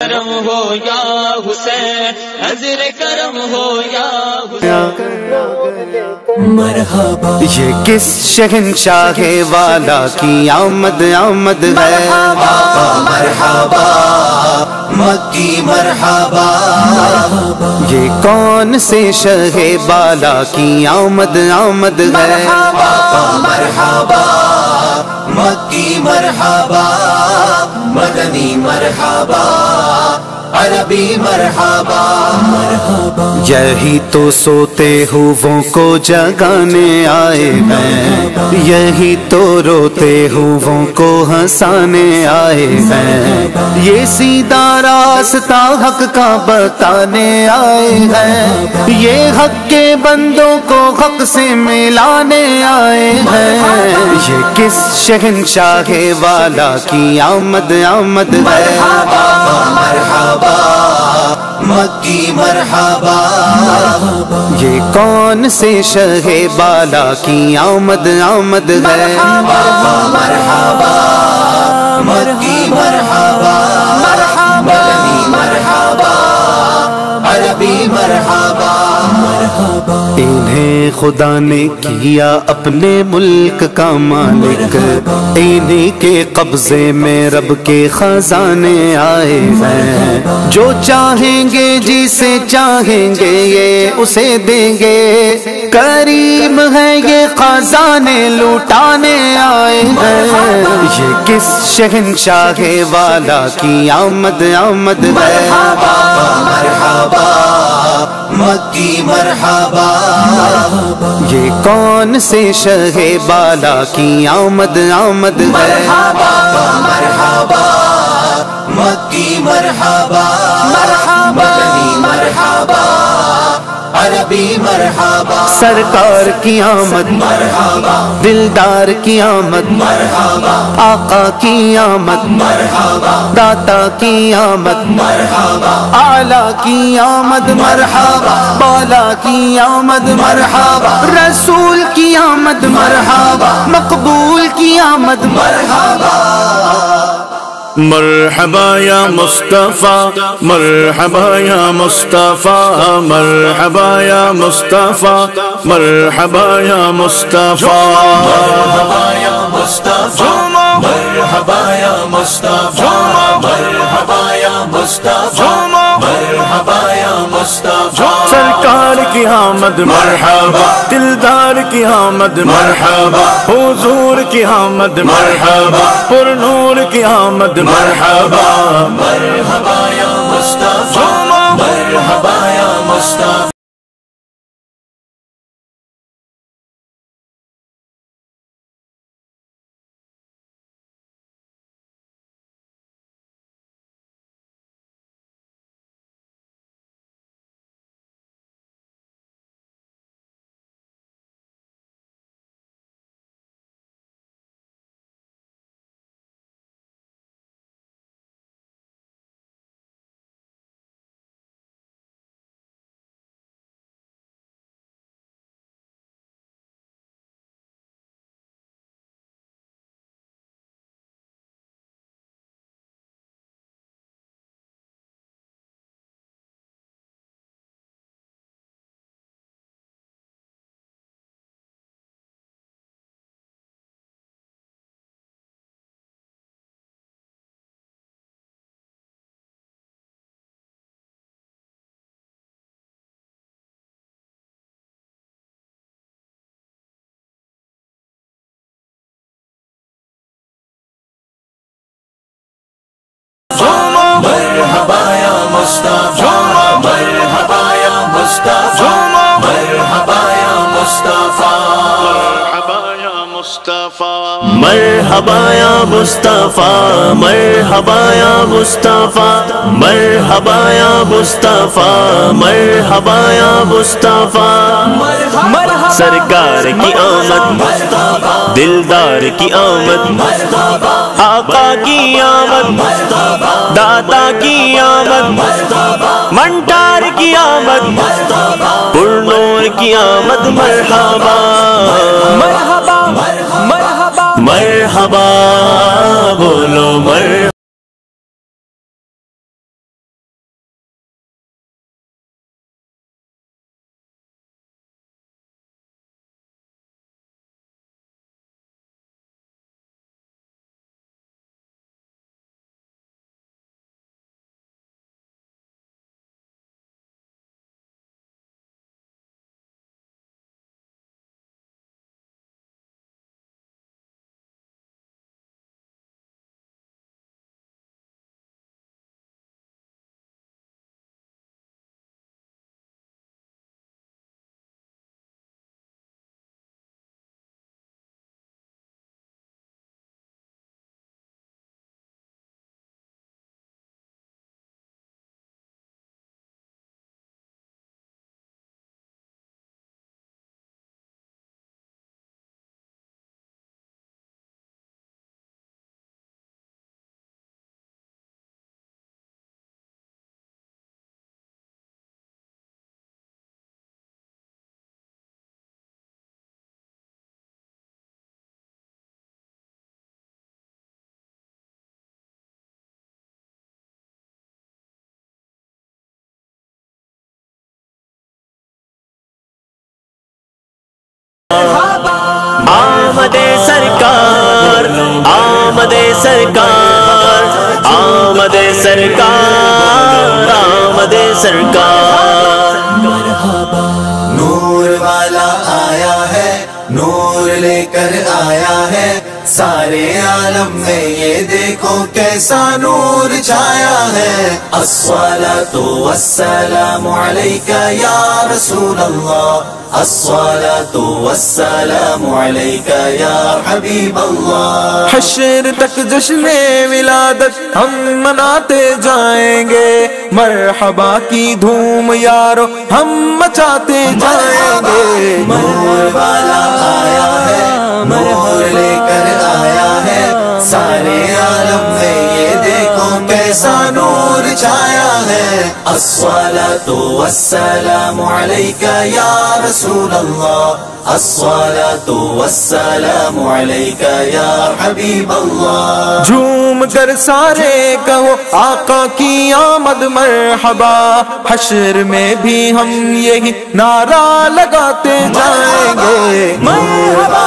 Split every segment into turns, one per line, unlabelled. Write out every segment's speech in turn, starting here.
کرم ہو یا حسین، نظر کرم ہو یا حسین۔
مرحبا یہ کس شہنشاہ والا کی آمد آمد ہے، مرحبا مکی مرحبا، یہ کون سے شہ بالا کی آمد آمد ہے، مرحبا مکی مرحبا، مدنی مرحبا، عربی مرحبا، مرحبا یہی تو سوتے ہووں کو جگانے آئے ہیں، یہی تو روتے ہووں کو ہنسانے آئے ہیں، یہ سیدھا راستہ حق کا بتانے آئے ہیں، یہ حق کے بندوں کو حق سے ملانے آئے ہیں، یہ کس شہنشاہ والا کی آمد آمد ہے، مرحبا مکی مرحبا، یہ کون سے شہ بالا کی آمد آمد ہے، مرحبا مکی مرحبا، مدنی مرحبا، عربی مرحبا، انہیں خدا نے کیا اپنے ملک کا مالک، انہیں کے قبضے میں رب کے خزانے آئے ہیں، جو چاہیں گے جسے چاہیں گے یہ اسے دیں گے، کریم ہے یہ خزانے لوٹانے آئے ہیں، یہ کس شہنشاہ والا کی آمد آمد ہے، مرحبا مکی مرحبا، یہ کون سے شہ بالا کی آمد آمد ہے، مرحبا مکی مرحبا، مدنی مرحبا، عربی مرحبا، سرکار کی آمد مرحبا، دلدار کی آمد مرحبا، آقا کی آمد مرحبا، داتا کی آمد مرحبا، اعلیٰ کی آمد مرحبا، بالا کی آمد مرحبا، رسول کی آمد مرحبا، مقبول کی آمد مرحبا،
مرحبا یا مصطفیٰ، مرحبا یا مصطفیٰ، مرحبا یا مصطفیٰ، مرحبا یا مصطفیٰ، مرحبا یا مصطفیٰ، مرحبا یا مصطفیٰ، مرحبا یا مصطفیٰ، مرحبا یا مصطفیٰ، سرکار کی آمد مرحبا، دلدار کی آمد مرحبا، حضور کی آمد مرحبا، پر نور کی آمد مرحبا، مرحبا یا مصطفیٰ، مرحبا یا مصطفیٰ۔ مرحبا یا مصطفیٰ، مرحبا یا مصطفیٰ، مرحبا یا مصطفیٰ، مرحبا یا مصطفیٰ، مرحبا یا مصطفیٰ، مرحبا یا مصطفیٰ، مرحبا یا مصطفیٰ، مرحبا یا مصطفیٰ، سرکار کی آمد، دلدار کی آمد، آقا کی آمد، داتا کی آمد، منٹار کی آمد، پر نور کی آمد، مرحبا مرحبا مرحبا مرحبا، بولو مرحبا۔
آمد سرکار آمد سرکار آمد سرکار آمد سرکار
نور والا آیا ہے نور لے کر آیا ہے سارے عالم میں یہ دیکھو کیسا نور چھایا ہے الصلاۃ والسلام علیک یا رسول اللہ الصلاۃ والسلام علیک یا حبیب اللہ
حشر تک جشن ولادت ہم مناتے جائیں گے مرحبا کی دھوم یارو ہم مچاتے جائیں گے
نور والا آیا ہے نور لے کر آیا ہے سارے عالم میں یہ دیکھو کیسا نور چھایا ہے الصلاۃ والسلام علیک یا رسول اللہ الصلاۃ والسلام علیک یا حبیب اللہ
جھوم کر سارے کہو آقا کی آمد مرحبا حشر میں بھی ہم یہی نعرہ لگاتے جائیں گے
مرحبا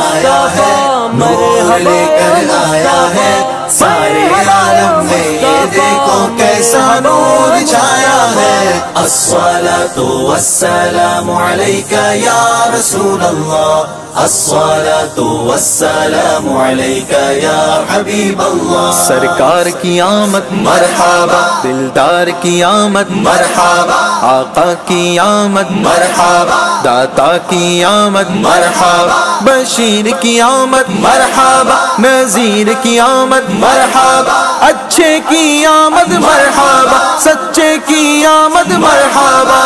آیا ہے نور لے کر آیا ہے سارے عالم میں یہ دیکھو کیسا نور چھایا ہے الصلاۃ والسلام علیک یا رسول اللہ الصلاۃ والسلام علیک یا حبیب اللہ
سرکار کی آمد
مرحبا
دلدار کی آمد
مرحبا
آقا کی آمد
مرحبا
داتا کی آمد
مرحبا
بشیر کی آمد
مرحبا
نذیر کی آمد
مرحبا
اچھے کی آمد مرحبا سچے کی آمد مرحبا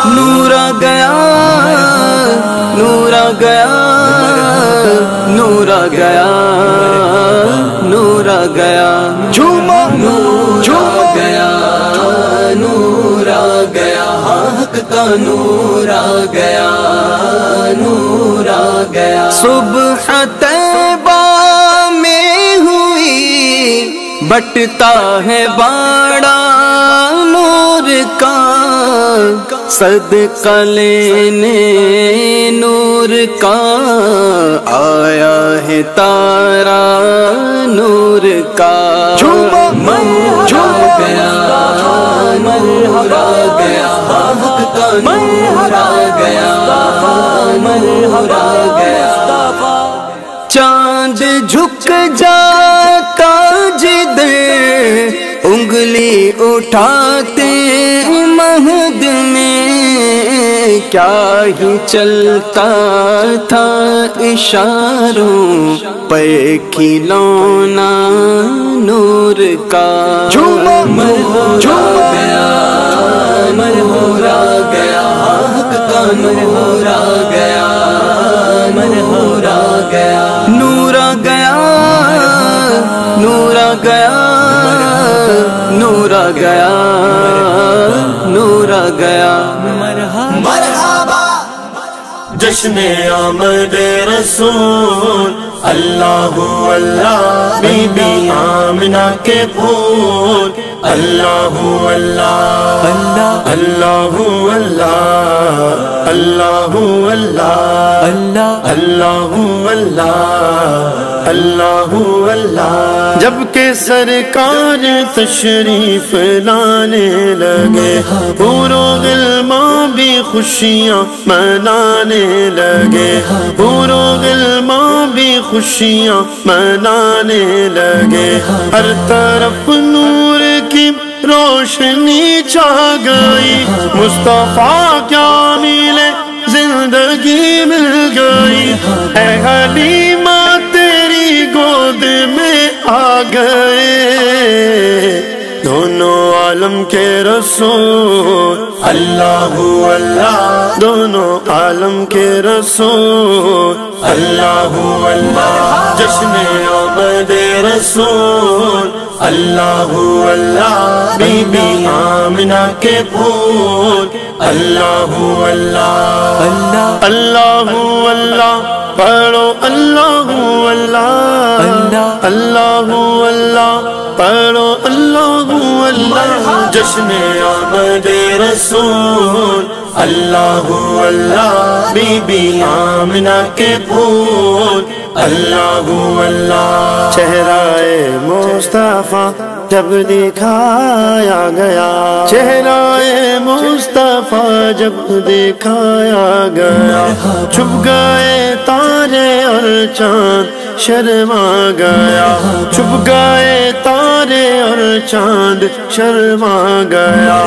نور آ گیا نور آ گیا نور آ گیا نور آ گیا جھومو نور آ گیا نور آ گیا حق کا نور آ گیا نور آ گیا صبح طیبہ میں ہوئی بٹتا ہے باڑا نور کا صدقہ لینے نور کا آیا ہے تارا نور کا نور آ گیا نور آ گیا حق کا نور آ گیا نور آ گیا چاند جھک جاتا جدھر انگلی اٹھاتے مہد میں کیا ہی چلتا تھا اشاروں پہ کھلونا نور کا نور آ گیا نور آ گیا حق کا نور آ گیا نور آ گیا نور آ گیا نور آ گیا نور آ گیا نور آ گیا
مرحبا
جشن آمد رسول اللہ اللہ بی بی آمنہ کے پھول اللہ اللہ اللہ اللہ اللہ اللہ اللہ اللہ اللہ اللہ اللہ جب کہ سرکار تشریف لانے لگے پورو غلماں بھی خوشیاں منانے لگے پورو غلماں بھی خوشیاں منانے لگے ہر طرف نور کی روشنی چھا گئی مصطفیٰ کیا ملے زندگی مل گئی اے حلیمہ تیری گود میں آ گئے دونوں عالم کے رسول اللہ اللہ دونوں عالم کے رسول اللہ اللہ جشن آمد رسول اللہ اللہ بی بی آمنہ کے پھول اللہ اللہ اللہ اللہ اللہ پڑھو اللہ اللہ اللہ اللہ پڑھو اللہ اللہ
جشن آمد رسول، اللہ اللہ بی بی آمنہ کے پھول، اللہ اللہ
چہرہ مصطفیٰ جب دکھایا گیا، چہرہ مصطفیٰ جب دکھایا گیا، چھپ گئے تارے اور چاند شرما گیا، چھپ گئے تارے اور چاند شرما گیا،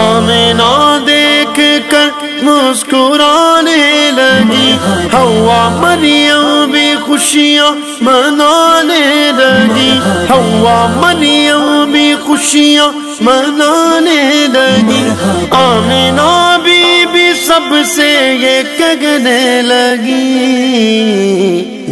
آمینہ دیکھ کر مسکرانے لگی، حوا مریم بھی خوشیاں منانے لگی، حوا مریم بھی خوشیاں منانے لگی، آمینہ بی بی سب سے یہ کہنے لگی،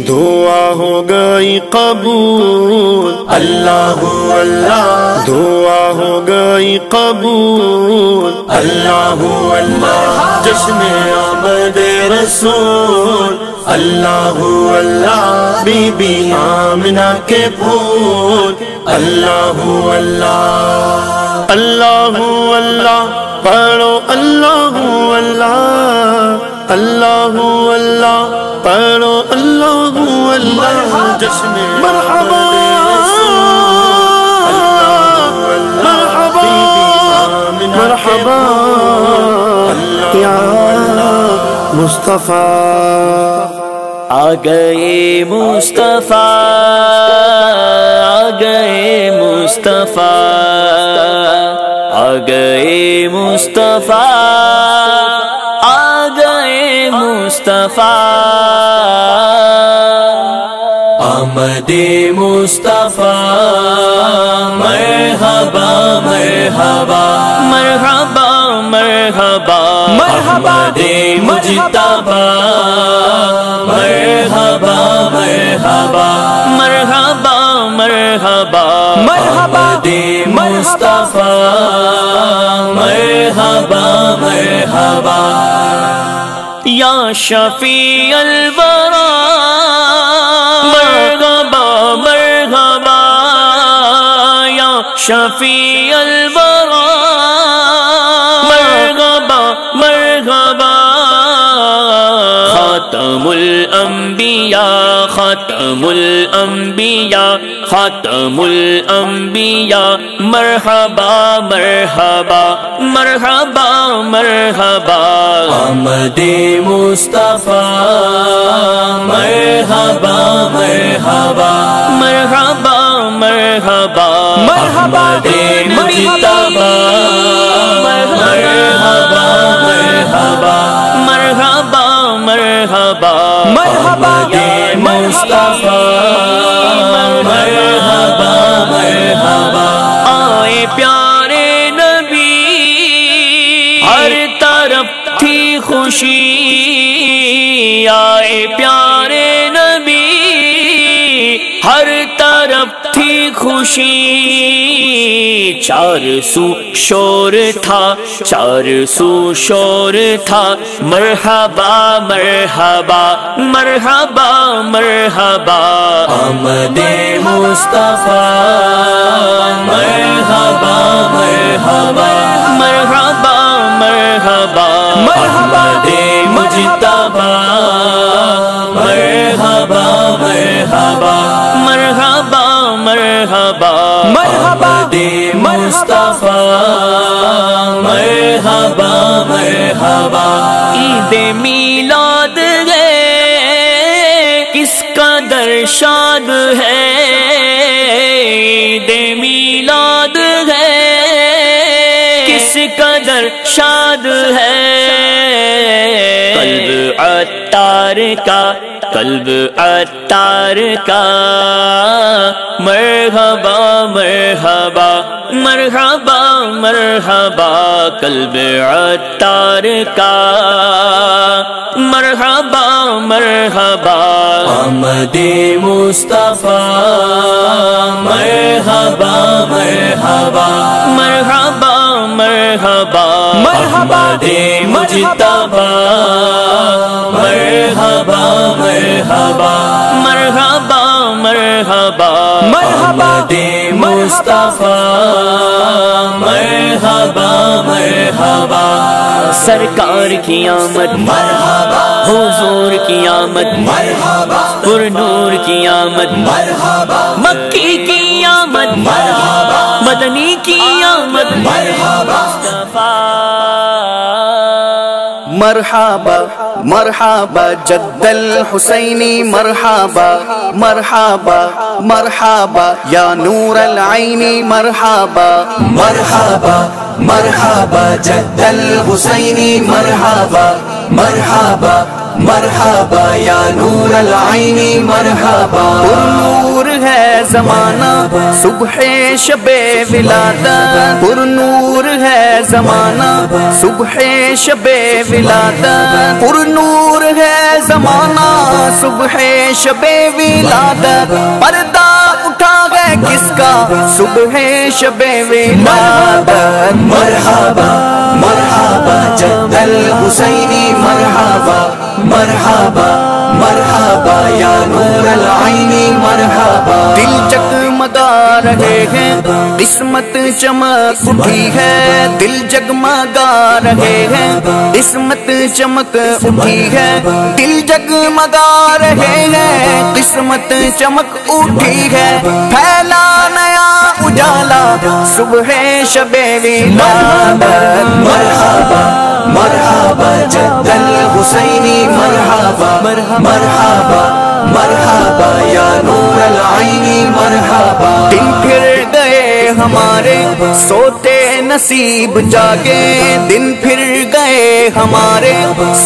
دعا ہو گئی قبول،
اللہ اللہ
دعا ہو گئی قبول،
اللہ اللہ جشن آمد رسول، اللہ اللہ بی بی آمنہ کے پھول، اللہ اللہ
اللہ اللہ پڑھو اللہ اللہ، اللہ اللہ پڑھو اللہ اللہ،
جشن
مرحبا مرحبا مرحبا یا مصطفیٰ،
آ گئے مصطفیٰ، آ گئے مصطفیٰ، آ گئے مصطفیٰ، آ گئے مصطفیٰ،
آمد مصطفیٰ، مرحبا مرحبا
مرحبا مرحبا
مرحبا مجتبی، مرحبا مرحبا
مرحبا مرحبا
مرحبا مصطفیٰ، مرحبا مرحبا
یا شفیع الورا، مرحبا مرحبا یا شفیع الورا، مرحبا مرحبا خاتم الانبیاء، خاتم الانبیاء، خاتم الانبیاء، مرحبا مرحبا مرحبا مرحبا
آمد مصطفیٰ، مرحبا مرحبا
مرحبا مرحبا
مرحبا مجتبی، مرحبا مرحبا
مرحبا مرحبا
مرحبا مصطفیٰ، مرحبا مرحبا
آئے پیارے نبی، ہر طرف تھی خوشی، آئے پیارے نبی، ہر طرف تھی خوشی، چار سو شور تھا، چار سو شور تھا، مرحبا مرحبا مرحبا مرحبا
آمد مصطفیٰ، مرحبا مرحبا
مرحبا مرحبا
مرحبا مجتبی، مرحبا مرحبا
مرحبا مرحبا
مرحبا مصطفیٰ، مرحبا مرحبا
عید میلاد ہے کس قدر شاد ہے، عید میلاد ہے کس قدر شاد ہے، قلب عطار کا، قلب عطار کا، مرحبا مرحبا مرحبا مرحبا قلب عطار کا، مرحبا مرحبا
آمد مصطفیٰ، مرحبا مرحبا
مرحبا مرحبا
مرحبا مجتبی، مرحبا مرحبا
مرحبا مرحبا
مرحبا مصطفیٰ، مرحبا
سرکار کی آمد
مرحبا
حضور کی آمد
مرحبا
پر نور کی آمد
مرحبا
مکی کی آمد
مرحبا
مدنی کی آمد
مرحبا
مرحبا مرحبا جد الحسینی مرحبا مرحبا مرحبا یا نور العینی مرحبا
مرحبا مرحبا جد الحسینی مرحبا مرحبا مرحبا یا نور العینی مرحبا
نور ہے زمانہ صبح شب ولادت پر نور ہے زمانہ صبح شب ولادت پر نور ہے زمانہ صبح شب ولادت پردہ اٹھا ہے کس کا صبح شب ولادت
مرحبا مرحبا جد الحسینی مرحبا مرحبا مرحبا یا نور العینی مرحبا
دل جگمگا رہے ہیں قسمت چمک اٹھی ہے دل جگمگا رہے ہیں قسمت چمک اٹھی ہے دل جگمگا رہے ہیں قسمت چمک اٹھی ہے پھیلا نیا اجالا صبح شب ولادت
مرحبا مرحبا جد الحسینی مرحبا مرحبا مرحبا یا نور العینی مرحبا
دن پھر گئے ہمارے سوتے نصیب جاگے دن پھر گئے ہمارے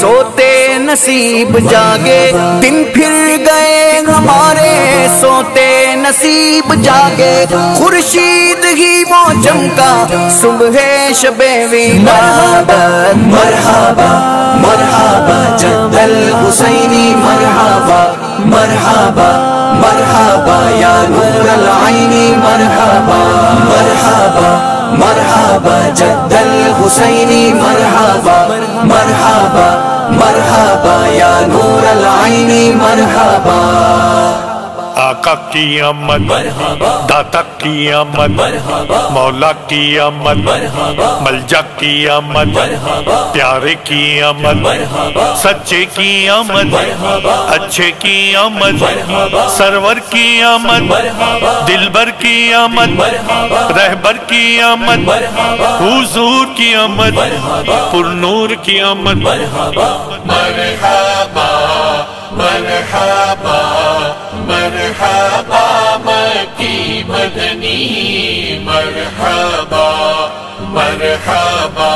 سوتے نصیب جاگے دن پھر گئے ہمارے سوتے نصیب جاگے خورشید ہی وہ چمکا صبح شب ولادت
مرحبا مرحبا جد الحسینی مرحبا مرحبا مرحبا یا نور العینی مرحبا مرحبا مرحبا جد الحسینی مرحبا مرحبا مرحبا یا نور العینی مرحبا
آقا کی آمد داتا کی آمد مولا کی آمد ملجا کی آمد پیارے کی آمد سچے کی آمد اچھے کی آمد سرور کی آمد دلبر کی آمد رہبر کی آمد حضور کی آمد پر نور کی آمد مرحبا مرحبا مرحبا مکی مدنی مرحبا مرحبا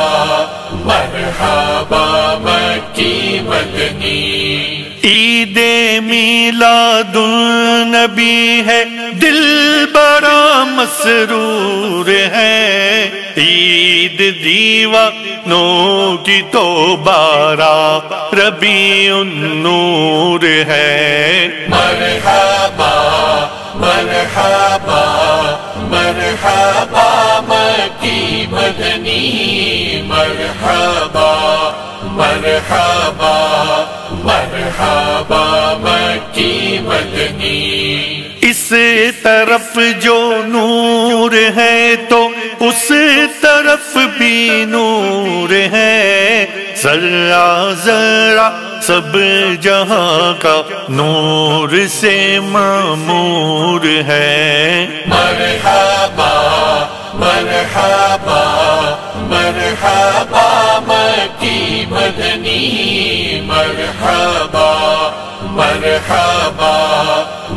مرحبا مکی مدنی عید میلاد النبی ہے دل بڑا مسرور ہے عید دیوانوں کی تو بارہ ربیع النور ہے مرحبا مرحبا مرحبا مکی مدنی مرحبا مرحبا مرحبا مکی مدنی اس طرف جو نور ہے تو اس طرف بھی نور ہے ذرا ذرا سب جہاں کا نور سے معمور ہے مرحبا مرحبا مرحبا مکی مدنی مرحبا مرحبا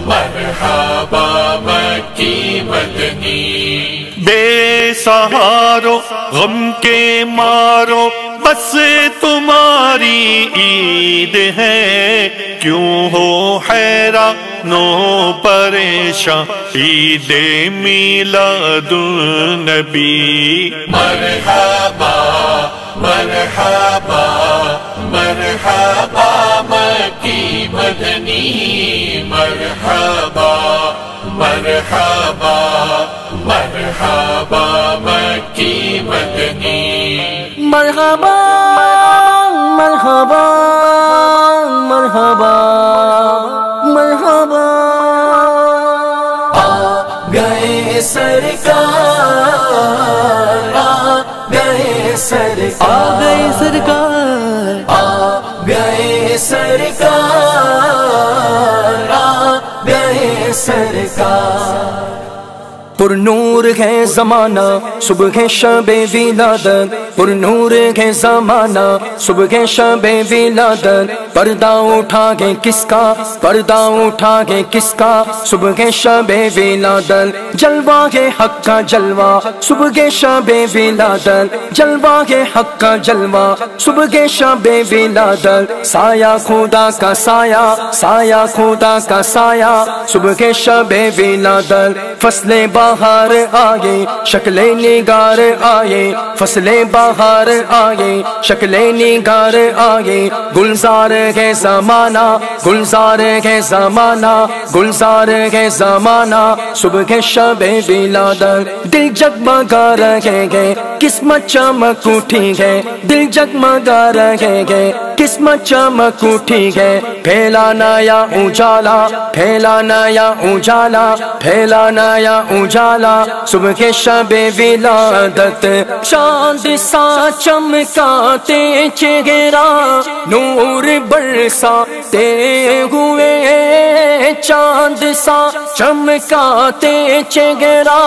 مرحبا مکی مدنی بے سہارو غم کے مارو بس تمہاری عید ہے کیوں ہو حیران و پریشان عید میلاد النبی مرحبا مرحبا مرحبا مکی مدنی مرحبا مرحبا مرحبا مکی مدنی
مرحبا مرحبا مرحبا مرحبا
گئے سرکار آ گئے سرکار
آ گئے سرکار
سرکار رابعہ سرکار
پر نور ہے زمانہ صبح شب ولادت پر نور ہے زمانہ صبح شب ولادت پردہ اٹھا گے کس کا پردہ اٹھا گے کس کا صبح شب ولادت جلوہ ہے حق کا جلوہ صبح شب ولادت جلوہ ہے حق کا جلوہ صبح شب ولادت سایہ خدا کا سایہ سایہ خدا کا سایہ صبح شب ولادت فصل بہار آئے شکل نگار آئے فصل بہار آئے شکل نگار آئے گلزار ہے زمانہ گلزار ہے زمانہ گلزار ہے زمانہ صبح شب ولادت دل جگمگا رہے گے قسمت چمک اٹھی ہے دل جگمگا رہے گے قسمت چمک اٹھی ہے پھیلا نیا اجالا پھیلا نیا اجالا پھیلا نیا اجالا صبح کے شب ولادت چاند سا چمکاتے چہرہ نور برساتے ہوئے چاند سا چمکاتے چہرہ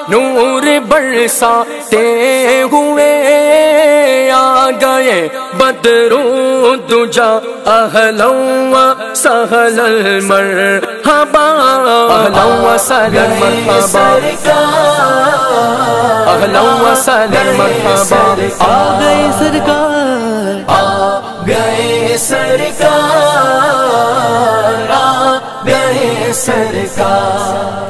نور برساتے ہوئے آ گئے بدرو دجا اہلا و سہلا المرحبا اہلا و سہلا المرحبا اہلا و سہلا المرحبا آ گئے سرکار
آ گئے سرکار رابعہ سرکار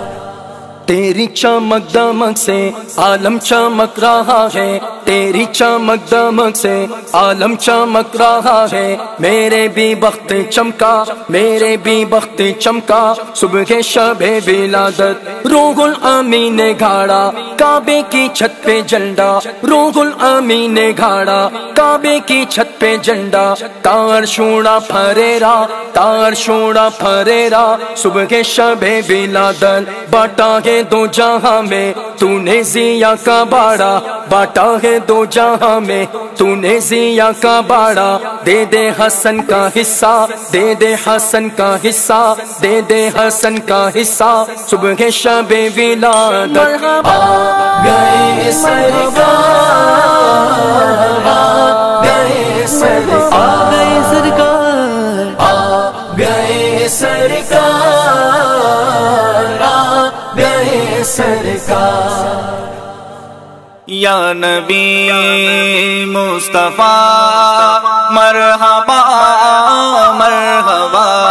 تیری چمک دمک سے عالم چمک رہا ہے تیری چمک دمک سے عالم چمک رہا ہے میرے بھی بخت چمکا میرے بھی بخت چمکا صبح شب ولادت روح الامین نے گھاڑا کعبے کی چھت پہ جھنڈا روح الامین نے گھاڑا کعبے کی چھت پہ جھنڈا تار شوڑا پھریرا تار شوڑا پھریرا صبح شب ولادت باٹا ہے دو جہاں میں تو نے ضیا کا باڑا باٹا ہے دو جہاں میں تو نے ضیا کا باڑا دے دے حسن کا حصہ دے دے حسن کا حصہ دے دے حسن کا حصہ صبح شب ولادت
آ گئے سرکار رابعہ سرکار
آ گئے سرکار
آ گئے سرکار رابعہ سرکار
یا نبی مصطفیٰ مرحبا مرحبا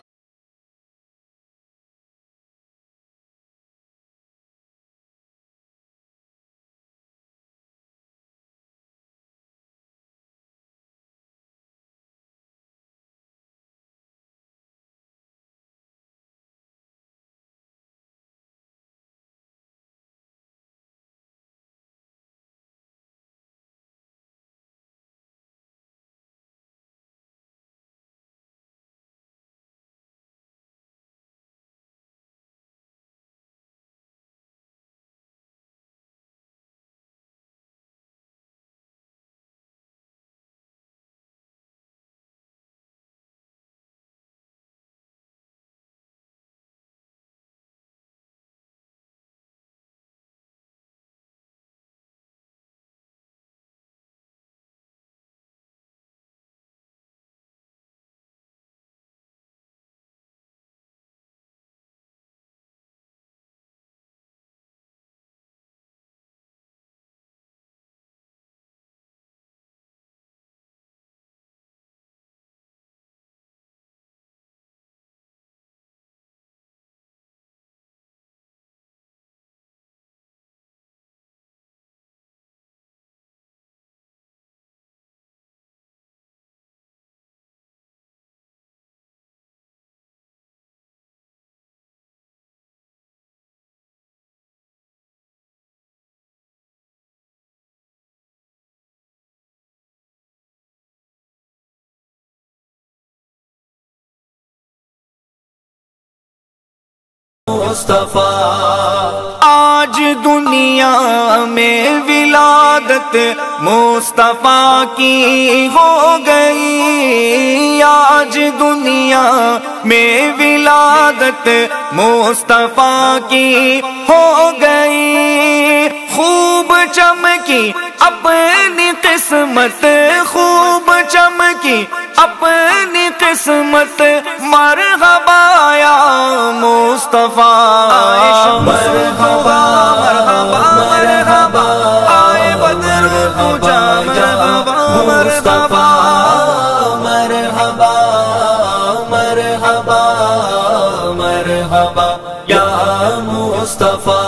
مصطفیٰ
آج دنیا میں ولادت مصطفیٰ کی ہو گئی، آج دنیا میں ولادت مصطفیٰ کی ہو گئی، خوب چمکی اپنی قسمت، خوب چمکی اپنی قسمت، مرحبا یا مصطفیٰ، مرحبا مرحبا مرحبا، آئے بدر پوجا مرحبا مرحبا، مرحبا مرحبا مرحبا یا مصطفیٰ۔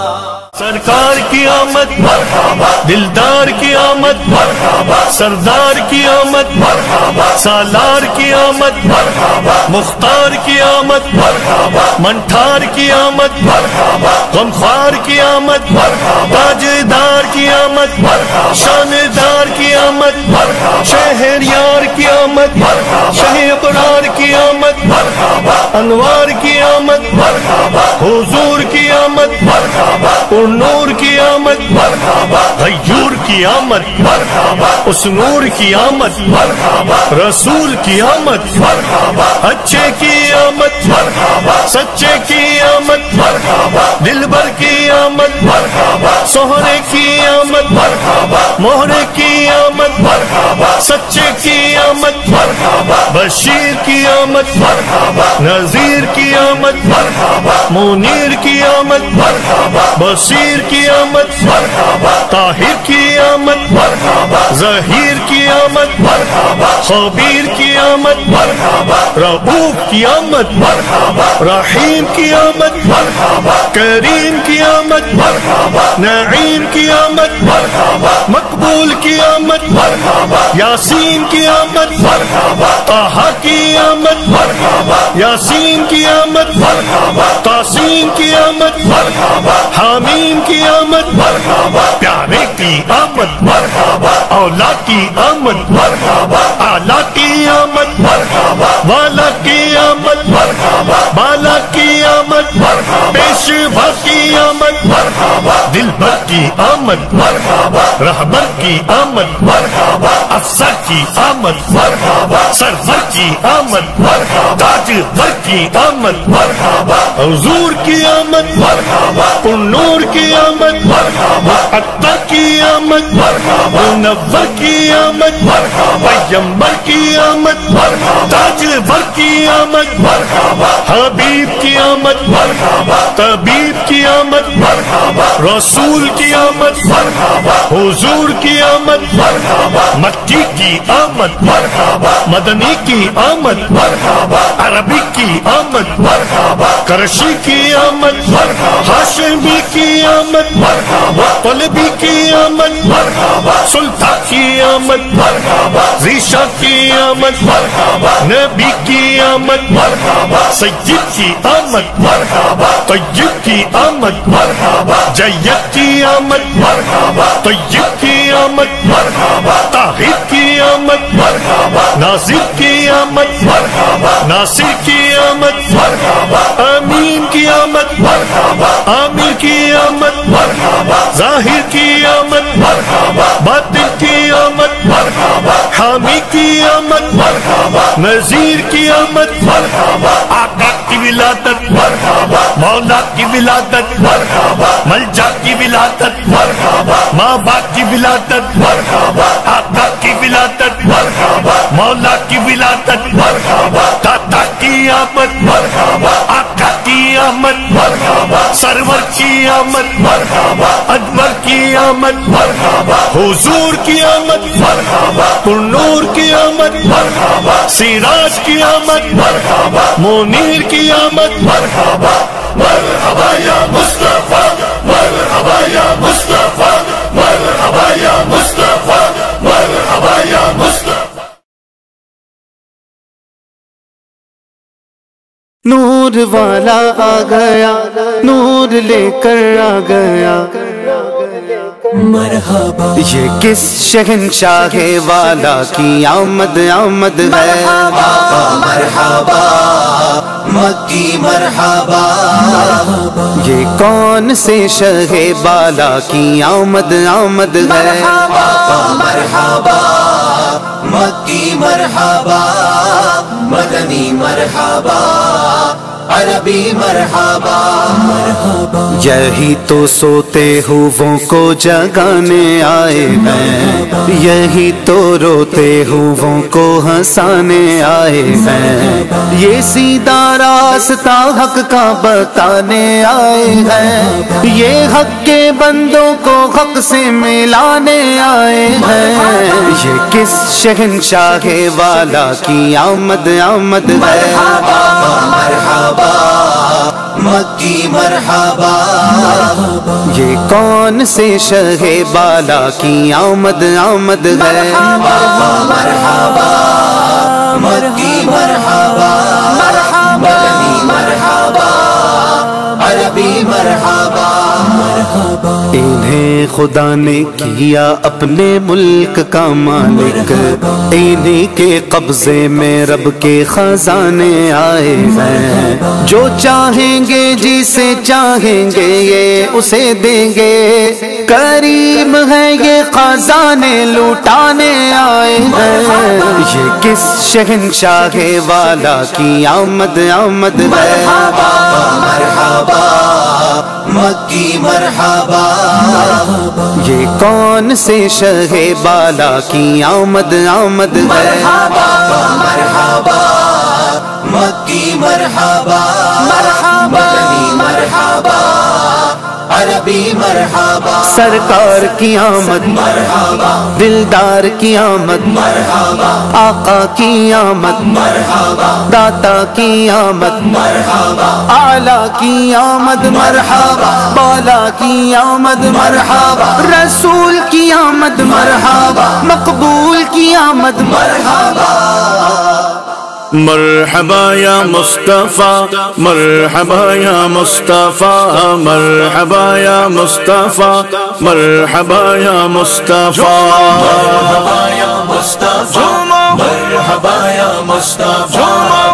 سرکار کی آمد مرحبا، دلدار کی آمد مرحبا، سردار کی آمد مرحبا، سالار کی آمد مرحبا، مختار کی آمد مرحبا، منٹھار کی آمد مرحبا، غمخوار کی آمد مرحبا، تاجدار کی آمد مرحبا، شاندار کی آمد مرحبا، شہریار کی آمد مرحبا، شہ ابرار کی آمد مرحبا، انوار کی آمد مرحبا، حضور کی آمد مرحبا، نور کی آمد مرحبا، غیور کی آمد مرحبا، اس نور کی آمد مرحبا، رسول کی آمد مرحبا، اچھے کی آمد مرحبا، سچے کی آمد مرحبا، دلبر کی آمد مرحبا، سہرے کی آمد مرحبا، مہرے کی آمد مرحبا، سچے کی آمد مرحبا، بشیر کی آمد مرحبا، نذیر کی آمد مرحبا، منیر کی آمد مرحبا، بصیر کی آمد مرحبا، طاہر کی آمد مرحبا، ظہیر کی آمد مرحبا، خبیر کی آمد مرحبا، رؤوف کی آمد مرحبا، رحیم کی آمد مرحبا، کریم کی آمد مرحبا، نعیم کی آمد مرحبا، مقبول کی آمد مرحبا، یاسین کی آمد مرحبا، طہ کی آمد مرحبا، یاسین کی آمد مرحبا، تاسین کی آمد مرحبا، حامیم کی آمد مرحبا، پیارے کی آمد مرحبا، اولا کی آمد مرحبا، اعلیٰ کی آمد مرحبا، والا کی آمد مرحبا، بالا کی آمد مرحبا، پیشوا کی آمد مرحبا، دلبر کی آمد مرحبا، رہبر کی آمد مرحبا، افسر کی آمد مرحبا، سرور کی آمد مرحبا، تاجور کی آمد مرحبا، حضور کی آمد مرحبا، نور کی آمد مرحبا، عطا کی آمد مرحبا، منور کی آمد مرحبا، پیغمبر کی آمد مرحبا، تاجور کی آمد مرحبا، حبیب کی آمد مرحبا، طبیب کی آمد مرحبا، رسول کی آمد مرحبا، حضور کی آمد مرحبا، مکی کی آمد مرحبا، مدنی کی آمد مرحبا، عربی کی آمد مرحبا، کرشی کی آمد مرحبا، ہاشمی کی آمد مرحبا، طلبی کی آمد مرحبا، سلطان کی آمد مرحبا، ذیشا کی آمد مرحبا، نبی کی آمد مرحبا، سید کی آمد مرحبا، طیب کی آمد مرحبا، جید کی آمد مرحبا، طیب کی آمد مرحبا، طاہر کی آمد مرحبا، ناصر کی آمد مرحبا، ناصر کی آمد مرحبا، امین کی آمد مرحبا، عامر کی آمد مرحبا، ظاہر کی آمد مرحبا، باطن کی آمد مرحبا، حامی کی آمد مرحبا، نذیر کی آمد مرحبا، آقا کی ولادت مرحبا، مولا کی ولادت مرحبا، ملجا کی ولادت مرحبا، ماں باپ کی ولادت مرحبا، آقا کی ولادت مرحبا، مولا کی ولادت مرحبا، داتا کی آمد مرحبا، آقا کی آمد مرحبا، سرور کی آمد مرحبا، انور کی آمد مرحبا، حضور کی آمد مرحبا، نور کی آمد مرحبا، سراج کی آمد مرحبا، منیر کی آمد مرحبا، مرحبا یا مصطفیٰ، مرحبا یا مصطفیٰ، مرحبا یا مصطفیٰ، مرحبا یا مصطفیٰ۔
نور والا آ گیا، نور لے کر آ گیا،
مرحبا
یہ کس شہنشاہ والا کی آمد آمد ہے
مرحبا مکی مرحبا
یہ کون سے شہ بالا کی آمد آمد ہے
مرحبا مکی مرحبا مدنی مرحبا عربی مرحبا مرحبا
یہی تو سوتے ہووں کو جگانے آئے ہیں یہی تو روتے ہووں کو ہنسانے آئے ہیں یہ سیدھا راستہ حق کا بتانے آئے ہیں یہ حق کے بندوں کو حق سے ملانے آئے ہیں یہ کس شہنشاہ والا کی آمد آمد ہے
مرحبا مکی مرحبا
یہ کون سے شہ بالا کی آمد آمد ہے
مرحبا مکی مرحبا مدنی مرحبا عربی مرحبا مرحبا
انہیں خدا نے کیا اپنے ملک کا مالک انہیں کے قبضے میں رب کے خزانے آئے ہیں جو چاہیں گے جسے چاہیں گے یہ اسے دیں گے کریم ہے یہ خزانے لوٹانے آئے ہیں یہ کس شہنشاہ والا کی آمد آمد ہے
مرحبا مکی مرحبا
یہ کون سے شہ بالا کی آمد آمد ہے
مرحبا مکی مرحبا مدنی مرحبا عربی مرحبا
سرکار کی آمد
مرحبا
دلدار کی آمد
مرحبا
آقا کی آمد
مرحبا
داتا کی آمد
مرحبا
اعلیٰ کی آمد مرحبا بالا کی آمد مرحبا رسول کی آمد مرحبا مقبول کی آمد مرحبا
مرحبا یا مصطفیٰ مرحبا یا مصطفیٰ مرحبا یا مصطفیٰ مرحبا یا مصطفیٰ
مرحبا یا مصطفیٰ مرحبا یا مصطفیٰ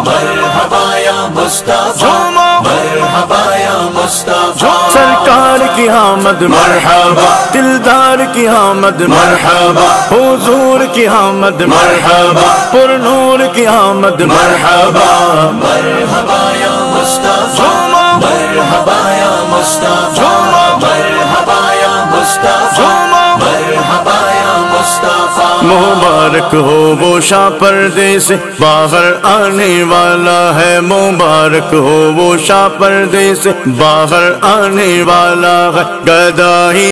مرحبا یا مصطفیٰ مرحبا یا مصطفیٰ
سرکار کی آمد مرحبا دلدار کی آمد مرحبا حضور کی آمد مرحبا پر نور کی آمد مرحبا
مرحبا یا مصطفیٰ مرحبا یا مصطفیٰ مرحبا یا مصطفیٰ مرحبا یا مصطفیٰ
مبارک ہو وہ شاہ پردے سے باہر آنے والا ہے مبارک ہو وہ شاہ پردے سے باہر آنے والا ہے گدائی